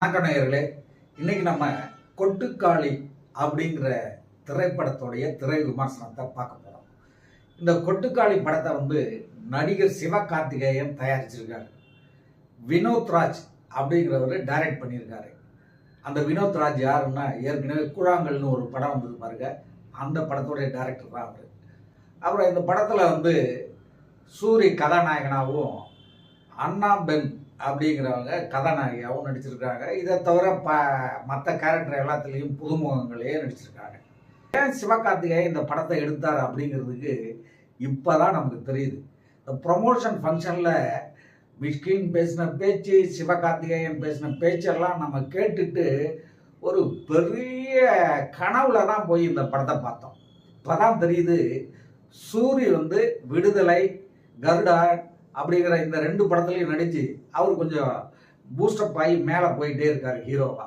வணக்கம் நேயர்களே. இன்னைக்கு நம்ம கொட்டுக்காளி அப்படிங்கிற திரைப்படத்துடைய திரை விமர்சனத்தை பார்க்க போறோம். இந்த கொட்டுக்காளி படத்தை நடிகர் சிவகார்த்திகேயன் தயாரிச்சிருக்காரு. வினோத் ராஜ் அப்படிங்கிறவர் டைரக்ட் பண்ணியிருக்காரு. அந்த வினோத் ராஜ் யாருன்னா, ஏற்கனவே கூழாங்கல்னு ஒரு படம் வந்தது பாருங்க, அந்த படத்துடைய டைரக்டர் தான் அவர். அப்புறம் இந்த படத்தில் சூரி கதாநாயகனாகவும் அண்ணா பென் அப்படிங்கிறவங்க கதாநாயகியாகவும் நடிச்சிருக்காங்க. இதை தவிர மற்ற கேரக்டர் எல்லாத்துலேயும் புதுமுகங்களே நடிச்சிருக்காங்க. ஏன் சிவகார்த்திகேயன் இந்த படத்தை எடுத்தார் அப்படிங்கிறதுக்கு இப்போ தான் நமக்கு தெரியுது. இந்த ப்ரொமோஷன் ஃபங்க்ஷனில் மிஷ்கின் பேசின பேச்சு, சிவகார்த்திகேயன் பேசின பேச்செல்லாம் நம்ம கேட்டுட்டு ஒரு பெரிய கனவுல தான் போய் இந்த படத்தை பார்த்தோம். இப்போ தான் தெரியுது, சூரி விடுதலை, கருடா அப்படிங்கிற இந்த 2 படத்துலையும் நடித்து அவர் கொஞ்சம் பூஸ்டப் ஆகி மேலே போயிட்டே இருக்கார் ஹீரோவா.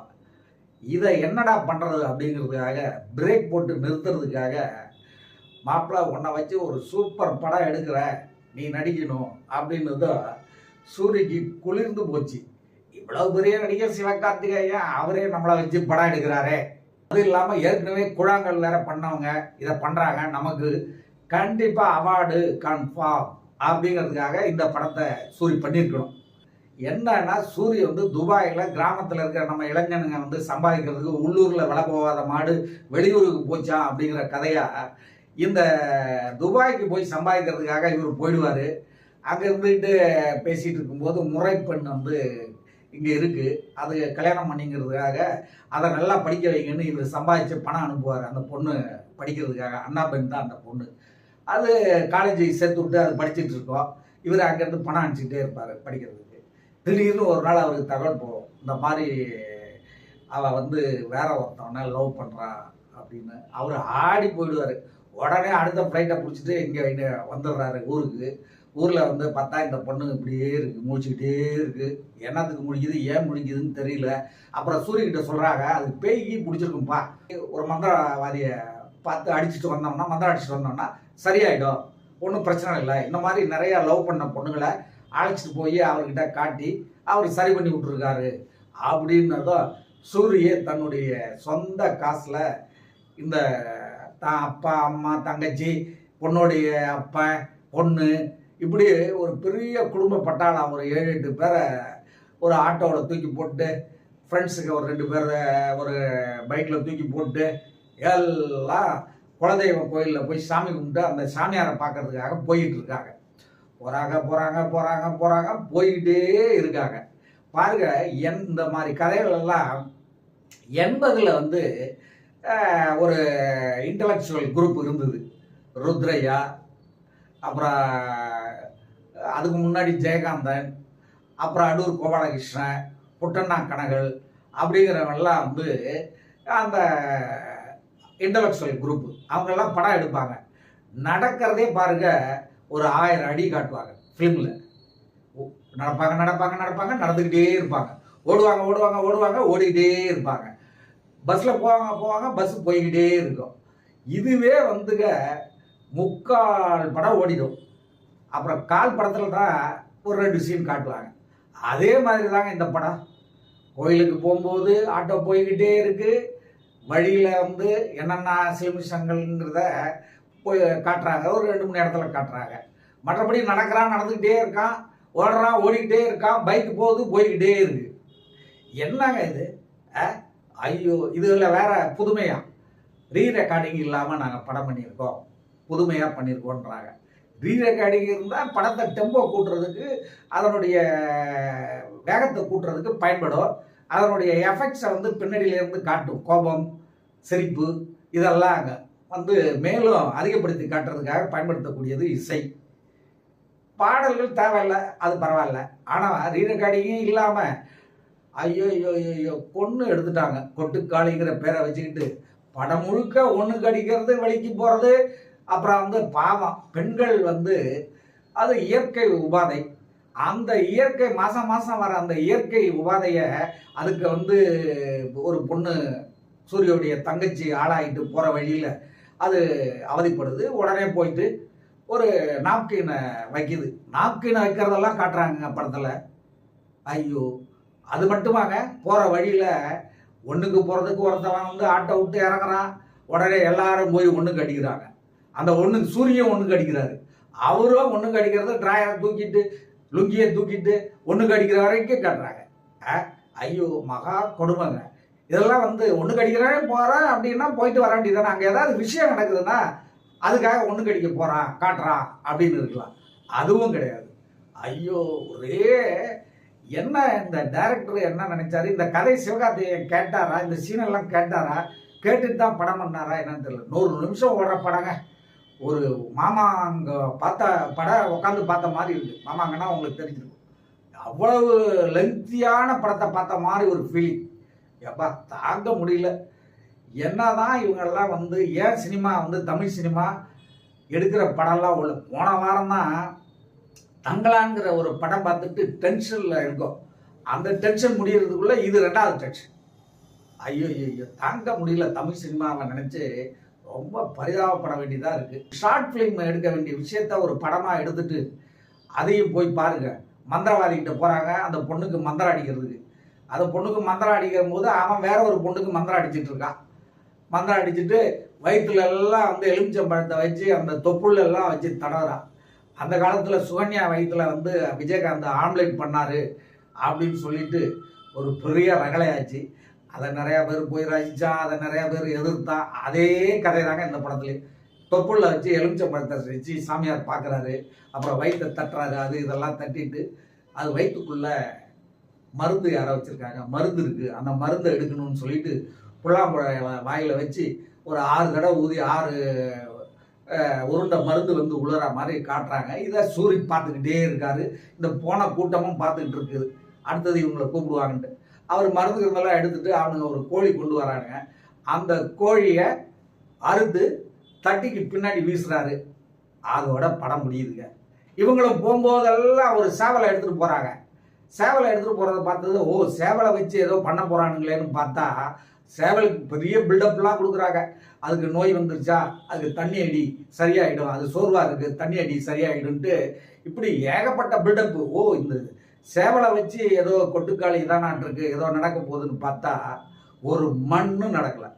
இதை என்னடா பண்ணுறது அப்படிங்கிறதுக்காக, பிரேக் போட்டு நிறுத்துறதுக்காக, மாப்பிள்ளை உன்னை வச்சு ஒரு சூப்பர் படம் எடுக்கிற, நீ நடிக்கணும் அப்படின்னு சூரிக்கு குளிர்ந்து போச்சு. இவ்வளவு பெரிய நடிகர் சிவகார்த்திகேயன் அவரே நம்மளை வச்சு படம் எடுக்கிறாரே, அது இல்லாமல் ஏற்கனவே கூழாங்கல் வேற பண்ணவங்க இதை பண்ணுறாங்க, நமக்கு கண்டிப்பாக அவார்டு கன்ஃபார்ம் அப்படிங்கிறதுக்காக இந்த படத்தை சூரி பண்ணியிருக்கணும். என்னன்னா, சூரி துபாயில் கிராமத்தில் இருக்கிற நம்ம இளைஞனுங்க சம்பாதிக்கிறதுக்கு உள்ளூரில் விலை போகாத மாடு வெளியூருக்கு போச்சா அப்படிங்கிற கதையாக இந்த துபாய்க்கு போய் சம்பாதிக்கிறதுக்காக இவர் போயிடுவார். அங்கே இருந்துக்கிட்டு பேசிகிட்டு இருக்கும்போது முறைப்பெண் இங்கே இருக்குது, அது கல்யாணம் பண்ணிங்கிறதுக்காக அதை நல்லா படிக்க வைங்கன்னு இவர் சம்பாதிச்சு பணம் அனுப்புவார் அந்த பொண்ணு படிக்கிறதுக்காக. அண்ணா பெண் தான் அந்த பொண்ணு. அது காலேஜ் சேர்த்து விட்டு அது படிச்சுட்டு இருக்கோம். இவர் அங்கேருந்து பணம் அனுப்பிச்சிக்கிட்டே இருப்பார் படிக்கிறதுக்கு. திடீர்னு ஒரு நாள் அவருக்கு தகவல் போகும், இந்த மாதிரி அவள் வேற ஒருத்தவனை லவ் பண்ணுறா அப்படின்னு. அவர் ஆடி போயிடுவார். உடனே அடுத்த ஃப்ளைட்டை பிடிச்சிட்டு இங்கே வந்துடுறாரு ஊருக்கு. ஊரில் பார்த்தா இந்த பொண்ணு இப்படியே இருக்குது, முடிச்சுக்கிட்டே இருக்குது. என்னத்துக்கு முடிக்குது, ஏன் முடிக்குதுன்னு தெரியல. அப்புறம் சூரியக்கிட்ட சொல்கிறாங்க, அது பேய்க்கு பிடிச்சிருக்கும்பா, ஒரு மந்திரவாதியை பார்த்து அடிச்சுட்டு வந்தோம்னா, மந்திரம் அடிச்சுட்டு வந்தோம்னா சரியாயிடும், ஒன்றும் பிரச்சனை இல்லை. இந்த மாதிரி நிறையா லவ் பண்ண பொண்ணுங்களை அழைச்சிட்டு போய் அவர்கிட்ட காட்டி அவர் சரி பண்ணி விட்டுருக்காரு அப்படின்னதும் சூரிய தன்னுடைய சொந்த காசில் இந்த அப்பா, அம்மா, தங்கச்சி, பொண்ணுடைய அப்பா, பொண்ணு, இப்படி ஒரு பெரிய குடும்ப பட்டாளம் ஒரு 7-8 பேரை ஒரு ஆட்டோவில் தூக்கி போட்டு, ஃப்ரெண்ட்ஸுக்கு ஒரு 2 பேரை ஒரு பைக்கில் தூக்கி போட்டு எல்லாம் குலதெய்வம் கோயிலில் போய் சாமி கும்பிட்டு அந்த சாமியாரை பார்க்கறதுக்காக போயிட்டு இருக்காங்க. போகிறாங்க போய்கிட்டே இருக்காங்க. பாருங்க, இந்த மாதிரி கதைகள் எல்லாம் 80ல் ஒரு இன்டலெக்சுவல் குரூப் இருந்தது, ருத்ரையா, அப்புறம் அதுக்கு முன்னாடி ஜெயகாந்தன், அப்புறம் அடூர் கோபாலகிருஷ்ணன், புட்டண்ணா கனகல் அப்படிங்கிறவங்கெல்லாம் அந்த இன்டலெக்சுவல் குரூப். அவங்கெல்லாம் படம் எடுப்பாங்க. நடக்கிறதே பாருங்க, ஒரு 1000 அடி காட்டுவாங்க ஃபிலிமில். நடப்பாங்க நடந்துக்கிட்டே இருப்பாங்க, ஓடுவாங்க ஓடிக்கிட்டே இருப்பாங்க, பஸ்ஸில் போவாங்க பஸ் போய்கிட்டே இருக்கும். இதுவே முக்கால் படம் ஓடிடும். அப்புறம் கால் படத்தில் தான் ஒரு 2 சீன் காட்டுவாங்க. அதே மாதிரி தாங்க இந்த படம். கோயிலுக்கு போகும்போது ஆட்டோ போய்கிட்டே இருக்குது, வழியில் என்னென்ன சிலுமிஷங்கள்ங்கிறத போய் காட்டுறாங்க, ஒரு 2-3 இடத்துல காட்டுறாங்க. மற்றபடி நடந்துக்கிட்டே இருக்கான், ஓடிக்கிட்டே இருக்கான், பைக்கு போகுது போய்கிட்டே இருக்கு. என்னங்க இது? ஐயோ, இதில் வேற புதுமையா ரீ ரெக்கார்டிங் இல்லாமல் நாங்கள் படம் பண்ணியிருக்கோம், புதுமையாக பண்ணியிருக்கோன்றாங்க. ரீ ரெக்கார்டிங் இருந்தால் படத்தை டெம்போ கூட்டுறதுக்கு, அதனுடைய வேகத்தை கூட்டுறதுக்கு பயன்படும். அதனுடைய எஃபெக்ட்ஸை பின்னணியிலேருந்து காட்டும், கோபம், சிரிப்பு, இதெல்லாம் மேலும் அதிகப்படுத்தி காட்டுறதுக்காக பயன்படுத்தக்கூடியது இசை. பாடல்கள் தேவையில்லை, அது பரவாயில்ல. ஆனால் ரீ ரெக்கார்டிங்கும் இல்லாமல் ஐயோ பொண்ணு எடுத்துட்டாங்க, கொட்டுக்காளிங்கிற பேரை வச்சுக்கிட்டு படம் முழுக்க ஒன்றுக்கு அடிக்கிறது, வலிக்கு போகிறது. அப்புறம் பாவம் பெண்கள் அது இயற்கை உபாதை. அந்த இயற்கை மாதம் வர அந்த இயற்கை உபாதையை அதுக்கு ஒரு பொண்ணு சூரியோடைய தங்கச்சி ஆளாயிட்டு போகிற வழியில் அது அவதிப்படுது. உடனே போயிட்டு ஒரு நாப்கினை வைக்குது. நாப்கினை வைக்கிறதெல்லாம் காட்டுறாங்க படத்தில். ஐயோ, அது மட்டுமாங்க, போகிற வழியில் ஒன்றுக்கு போகிறதுக்கு ஒருத்தவன் வந்து ஆட்டை விட்டு இறங்குறான், உடனே எல்லாரும் போய் ஒன்றுக்கு அடிக்கிறாங்க. அந்த ஒன்றுக்கு சூரியன் ஒன்றுக்கு அடிக்கிறாரு, அவரும் ஒன்றுக்கு அடிக்கிறது டிராயரை தூக்கிட்டு லுங்கியை தூக்கிட்டு ஒன்றுக்கு அடிக்கிற வரைக்கும் காட்டுறாங்க. ஐயோ மகா கொடுமைங்க. இதெல்லாம் வந்து ஒன்றுக்கு அடிக்கிறானே போகிறான் அப்படின்னா போயிட்டு வர வேண்டியதானே. அங்கே ஏதாவது விஷயம் நடக்குதுன்னா அதுக்காக ஒன்றுக்கு அடிக்க போகிறான் காட்டுறான் அப்படின்னு இருக்கலாம். அதுவும் கிடையாது. ஐயோ, ஒரே என்ன இந்த டைரக்டர் என்ன நினைச்சாரு, இந்த கதை சிவகார்த்தியை கேட்டாரா, இந்த சீனெல்லாம் கேட்டாரா, கேட்டுட்டு தான் படம் பண்ணாரா என்னன்னு தெரியல. 100 நிமிஷம் ஓடுற படங்க. ஒரு மாமா அங்கே பார்த்த படம் உட்காந்து பார்த்த மாதிரி இருக்கு. மாமாங்கன்னா உங்களுக்கு தெரிஞ்சிருக்கும். அவ்வளவு லென்த்தியான படத்தை பார்த்த மாதிரி ஒரு ஃபீலிங். எப்பா தாங்க முடியல. என்னதான் இவங்கெல்லாம் வந்து ஏன் சினிமா வந்து தமிழ் சினிமா எடுக்கிற படம்லாம் உள்ள. போன வாரம் தான் தங்கலாங்கிற ஒரு படம் பார்த்துட்டு டென்ஷனில் இருக்கும். அந்த டென்ஷன் முடியறதுக்குள்ள இது 2வது டென்ஷன். ஐயோ ஐயோ தாங்க முடியல. தமிழ் சினிமாவை நினச்சி ரொம்ப பரிதாபப்பட வேண்டியதாக இருக்குது. ஷார்ட் ஃபிலிம் எடுக்க வேண்டிய விஷயத்த ஒரு படமாக எடுத்துட்டு அதையும் போய் பாருங்க. மந்திரவாதிகிட்ட போகிறாங்க அந்த பொண்ணுக்கு மந்திரம் அடிக்கிறதுக்கு. அந்த பொண்ணுக்கு மந்திரம் அடிக்கிற போது அவன் வேற ஒரு பொண்ணுக்கு மந்திரம் அடிச்சிட்டு இருக்கான். மந்திரம் அடிச்சுட்டு வயிற்றுல எல்லாம் வந்து எலுமிச்சம்பழத்தை வச்சு அந்த தொப்புள்ள எல்லாம் வச்சு தடவுறான். அந்த காலத்தில் சுகன்யா வயிற்றுல வந்து விஜயகாந்த் ஆம்லேட் பண்ணாரு அப்படின்னு சொல்லிட்டு ஒரு பெரிய ரகலையாச்சு. அதை நிறையா பேர் போய் ரசித்தான், அதை நிறையா பேர் எதிர்த்தான். அதே கதை தாங்க இந்த படத்துலேயும். தொப்புள்ள வச்சு எலுமிச்சம்பழத்தை வச்சு சாமியார் பார்க்குறாரு, அப்புறம் வயிற்றை தட்டுறாரு. அது இதெல்லாம் தட்டிட்டு அது வயிற்றுக்குள்ளே மருந்து யாரோ வச்சுருக்காங்க, மருந்து இருக்குது, அந்த மருந்தை எடுக்கணும்னு சொல்லிட்டு புல்லாம்பழ வாயில் வச்சு ஒரு 6 தடவை ஊதி 6 உருண்டை மருந்து வந்து உழுற மாதிரி காட்டுறாங்க. இதை சூரி பார்த்துக்கிட்டே இருக்காரு. இந்த போன கூட்டமும் பார்த்துக்கிட்டு இருக்குது. அடுத்தது இவங்களை கூப்பிடுவாங்கன்ட்டு அவர் மருந்துகளெல்லாம் எடுத்துட்டு அவனுங்க ஒரு கோழி கொண்டு வரானுங்க. அந்த கோழியை அறுத்து தட்டிக்கு பின்னாடி வீசுறாரு. அதோட படம் முடியுதுங்க. இவங்களும் போகும்போதெல்லாம் ஒரு சேவலை எடுத்துகிட்டு போகிறாங்க. சேவலை எடுத்துகிட்டு போகிறத பார்த்தது, ஓ சேவலை வச்சு ஏதோ பண்ண போகிறானுங்களேன்னு பார்த்தா சேவலுக்கு பெரிய பில்டப்லாம் கொடுக்குறாங்க. அதுக்கு நோய் வந்துருச்சா அதுக்கு தண்ணி அடி சரியாயிடும், அது சோர்வாக இருக்குது தண்ணி அடி சரியாயிடும்ட்டு இப்படி ஏகப்பட்ட பில்டப்பு. ஓ இந்த சேவலை வச்சு ஏதோ கொட்டுக்காளி இதானான் இருக்கு, ஏதோ நடக்க போகுதுன்னு பார்த்தா ஒரு மண்ணு நடக்கலை.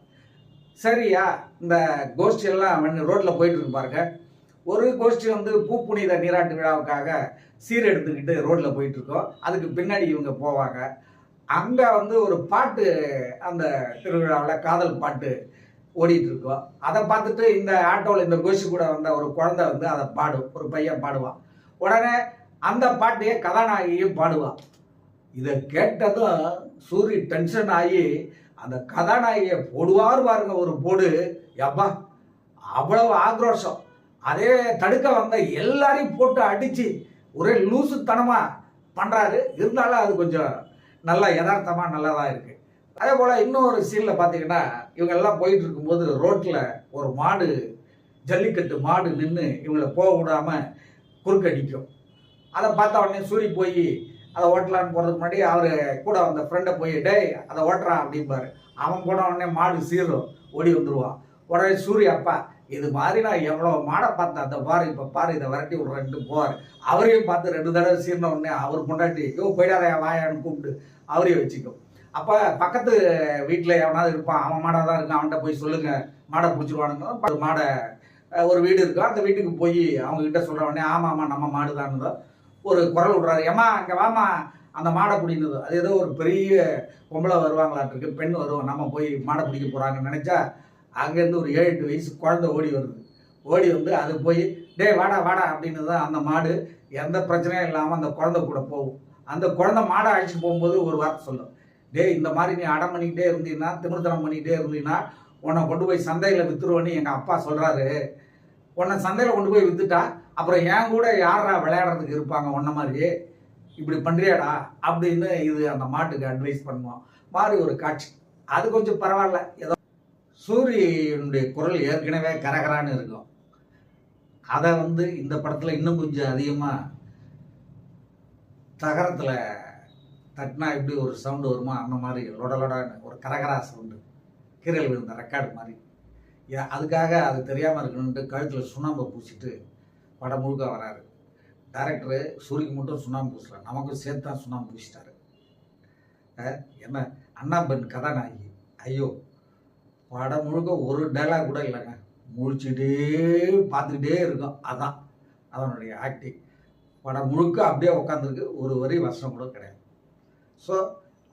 சரியா, இந்த கோஷ்டியெல்லாம் ரோட்டில் போயிட்டு இருக்கு பாருங்க. ஒரு கோஷ்டி வந்து பூப்புனித நீராட்டு விழாவுக்காக சீர் எடுத்துக்கிட்டு ரோட்டில் போயிட்டு இருக்கோம். அதுக்கு பின்னாடி இவங்க போவாங்க. அங்கே வந்து ஒரு பாட்டு, அந்த திருவிழாவில் காதல் பாட்டு ஓடிட்டு இருக்கோம். அதை பார்த்துட்டு இந்த ஆட்டோவில் இந்த கோஷ்டி கூட வந்த ஒரு குழந்தை வந்து அதை பாடும், ஒரு பையன் பாடுவான். உடனே அந்த பாட்டையே கதாநாயகியும் பாடுவான். இதை கேட்டதும் சூரி டென்ஷன் ஆகி அந்த கதாநாயகியை போடுவார் பாருங்க ஒரு போடு. எப்பா அவ்வளவு ஆக்ரோஷம். அதே தடுக்க வந்த எல்லாரையும் போட்டு அடித்து ஒரே லூசுத்தனமா பண்ணுறாரு. இருந்தாலும் அது கொஞ்சம் நல்லா யதார்த்தமாக நல்லா தான் இருக்குது. அதே போல் இன்னொரு சீனில் பார்த்தீங்கன்னா இவங்க எல்லாம் போயிட்டு இருக்கும்போது ரோட்டில் ஒரு மாடு, ஜல்லிக்கட்டு மாடு நின்று இவங்களை போக விடாமல் குறுக்கடிக்கும். அதை பார்த்த உடனே சூரி போய் அதை ஓட்டலான்னு போகிறதுக்கு முன்னாடி அவர் கூட வந்த ஃப்ரெண்டை போய் டேய் அதை ஓட்டுறான் அப்படிம்பாரு. அவன் போன உடனே மாடு சீரும் ஓடி வந்துடுவான். உடனே சூரிய அப்பா இது மாதிரி நான் எவ்வளோ மாடை பார்த்தேன், அந்த பாரு இப்போ பாரு இதை விரட்டி விட்றேன்ட்டு போவார். அவரையும் பார்த்து 2 தடவை சீர்ன உடனே அவர் கொண்டாட்டி போயிடாத வாயான்னு கூப்பிட்டு அவரையும் வச்சுக்கும். அப்போ பக்கத்து வீட்டில் எவனாவது இருப்பான், அவன் மாடாக தான் இருக்கான், அவன்கிட்ட போய் சொல்லுங்கள் மாடை பிடிச்சிருவானுங்க. மாடை ஒரு வீடு இருக்கும், அந்த வீட்டுக்கு போய் அவங்ககிட்ட சொல்கிற உடனே ஆமாம் நம்ம மாடு தானுதோ ஒரு குரல் விடுறாரு, ஏமா அங்கே வாமா அந்த மாடை பிடினதோ. அது ஏதோ ஒரு பெரிய பொம்பளை வருவாங்களாட்டிருக்கு, பெண் வருவோம், நம்ம போய் மாடை பிடிக்க போகிறாங்கன்னு நினச்சா அங்கேருந்து ஒரு 7-8 வயசு குழந்தை ஓடி வருது. ஓடி வந்து அது போய் டே வாடா வாடா அப்படின்னு தான் அந்த மாடு எந்த பிரச்சனையும் இல்லாமல் அந்த குழந்தை கூட போகும். அந்த குழந்தை மாடை அழைச்சிட்டு போகும்போது ஒரு வார்த்தை சொல்லும், டே இந்த மாதிரி நீ அடம் பண்ணிக்கிட்டே இருந்தீங்கன்னா, திமிர்த்தனம் பண்ணிக்கிட்டே இருந்தீங்கன்னா உன்னை கொண்டு போய் சந்தையில் விற்றுருவோன்னு எங்கள் அப்பா சொல்கிறாரு. உன்னை சந்தையில் கொண்டு போய் விற்றுட்டா அப்புறம் என் கூட யாரா விளையாடுறதுக்கு இருப்பாங்க உன்ன மாதிரி, இப்படி பண்ணுறியாடா அப்படின்னு இது அந்த மாட்டுக்கு அட்வைஸ் பண்ணுவோம் மாதிரி ஒரு காட்சி. அது கொஞ்சம் பரவாயில்ல. ஏதோ சூரியனுடைய குரல் ஏற்கனவே கரகரான்னு இருக்கும். அதை வந்து இந்த படத்தில் இன்னும் கொஞ்சம் அதிகமாக தகரத்தில் தட்டினா எப்படி ஒரு சவுண்டு வருமோ அந்த மாதிரி லொடலொடான்னு ஒரு கரகரா சவுண்டு, கீரல் விழுந்த ரெக்கார்டு மாதிரி. அதுக்காக அது தெரியாமல் இருக்கணுன்ட்டு கழுத்தில் சுண்ணாம்பை பூசிட்டு படம் முழுக்க வராரு. டைரக்டரு சூரிக்கு மட்டும் சுண்ணாம்பு பூசல, நமக்கும் சேர்த்து தான் சுண்ணாம்பு பூசிட்டாரு. என்ன அண்ணா பெண் கதாநாயகி. ஐயோ, படம் முழுக்க ஒரு டைலாக் கூட இல்லைங்க, முழிச்சுட்டே பார்த்துக்கிட்டே இருக்கும். அதான் அதனுடைய ஆக்டிங். படம் முழுக்க அப்படியே உட்காந்துருக்கு, ஒரு வரி வருஷம் கூட கிடையாது. ஸோ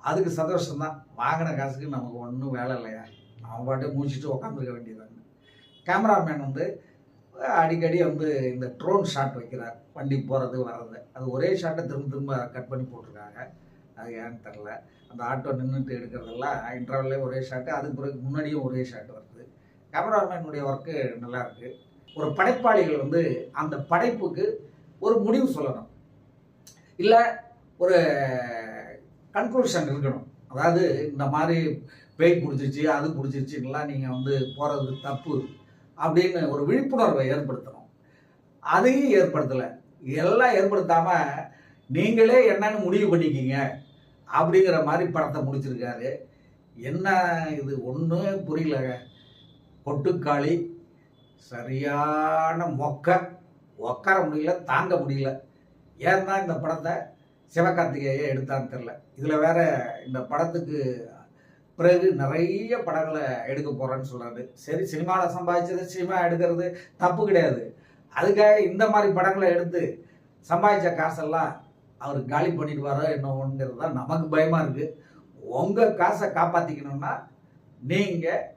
அதுக்கு சந்தோஷம்தான். வாங்கின காசுக்கு நமக்கு ஒன்றும் வேலை இல்லையா, நம்ம பாட்டு முடிச்சுட்டு உட்காந்துருக்க வேண்டியதாங்க. கேமராமேன் அடிக்கடி இந்த ட்ரோன் ஷாட் வைக்கிறார், வண்டி போகிறது வர்றது. அது ஒரே ஷாட்டை திரும்ப திரும்ப கட் பண்ணி போட்டிருக்காங்க. அது ஏன்னு தெரில. அந்த ஆட்டோ நின்றுட்டு எடுக்கிறதெல்லாம் இன்டர்வல்லே ஒரே ஷாட்டு, அதுக்கு பிறகு முன்னாடியும் ஒரே ஷாட்டு வருது. கேமராமேனுடைய ஒர்க்கு நல்லாயிருக்கு. ஒரு படைப்பாளிகள் அந்த படைப்புக்கு ஒரு முடிவு சொல்லணும், இல்லை ஒரு கன்க்ளூஷன் இருக்கணும். அதாவது இந்த மாதிரி பேய் பிடிச்சிருச்சு, அது பிடிச்சிருச்சுன்னெலாம் நீங்கள் போகிறது தப்பு அப்படின்னு ஒரு விழிப்புணர்வை ஏற்படுத்தணும். அதையும் ஏற்படுத்தலை. எல்லாம் ஏற்படுத்தாமல் நீங்களே என்னன்னு முடிவு பண்ணிக்கிங்க அப்படிங்கிற மாதிரி படத்தை முடிச்சிருக்காரு. என்ன இது ஒன்றும் புரியல. கொட்டுக்காளி சரியான உட்கார முடியல, தாங்க முடியல. ஏன் தான் இந்த படத்தை சிவகார்த்திகேய எடுத்தான்னு தெரில. இதில் வேற இந்த படத்துக்கு பிறகு நிறைய படங்களை எடுக்க போகிறேன்னு சொல்கிறாரு. சரி, சினிமாவில் சம்பாதிச்சது சினிமா எடுக்கிறது தப்பு கிடையாது. அதுக்காக இந்த மாதிரி படங்களை எடுத்து சம்பாதிச்ச காசெல்லாம் அவர் காலி பண்ணிடுவாரோ என்னவோங்கிறது தான் நமக்கு பயமாக இருக்குது. உங்கள் காசை காப்பாற்றிக்கணுன்னா நீங்கள்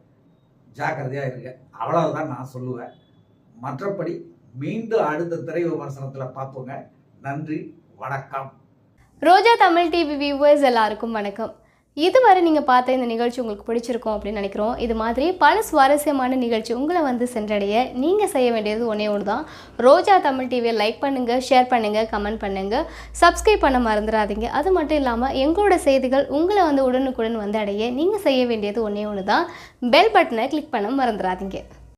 ஜாக்கிரதையாக இருங்க, அவ்வளவுதான் நான் சொல்லுவேன். மற்றபடி மீண்டும் அடுத்த திரை விமர்சனத்தில் பார்ப்போங்க. நன்றி, வணக்கம். ரோஜா தமிழ் டிவி வியூவர்ஸ் எல்லாருக்கும் வணக்கம். இதுவரை நீங்கள் பார்த்த இந்த நிகழ்ச்சி உங்களுக்கு பிடிச்சிருக்கும் அப்படின்னு நினைக்கிறோம். இது மாதிரி பல சுவாரஸ்யமான நிகழ்ச்சி உங்களை சென்றடைய நீங்கள் செய்ய வேண்டியது ஒன்றே ஒன்று தான். ரோஜா தமிழ் டிவியை லைக் பண்ணுங்கள், ஷேர் பண்ணுங்கள், கமெண்ட் பண்ணுங்கள், சப்ஸ்கிரைப் பண்ண மறந்துடாதீங்க. அது மட்டும் இல்லாமல் எங்களோட செய்திகள் உங்களை உடனுக்குடன் அடைய நீங்கள் செய்ய வேண்டியது ஒன்றே ஒன்று தான், பெல் பட்டனை கிளிக் பண்ண மறந்துடாதீங்க.